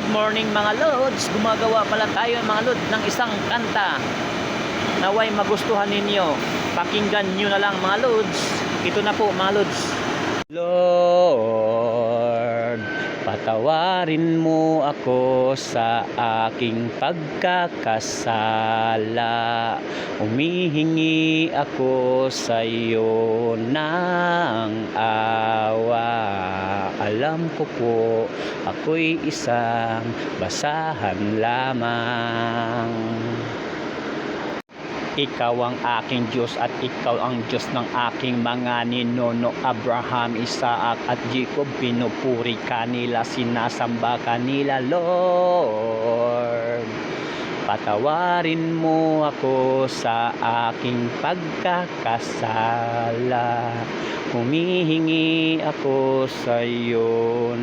morning mga lods. Gumagawa pala tayo mga lods ng isang kanta. Naway magustuhan ninyo. Pakinggan nyo na lang mga lods. Ito na po mga lods. Lord, patawarin mo ako sa aking pagkakasala. Humihingi ako sa iyo ng awa. Alam ko po, ako'y isang basahan lamang. Ikaw ang aking Diyos at ikaw ang Diyos ng aking mga ninuno. Abraham, Isaac at Jacob, pinupuri kanila, sinasamba kanila. Lord, patawarin mo ako sa aking pagkakasala. Humihingi ako sa iyo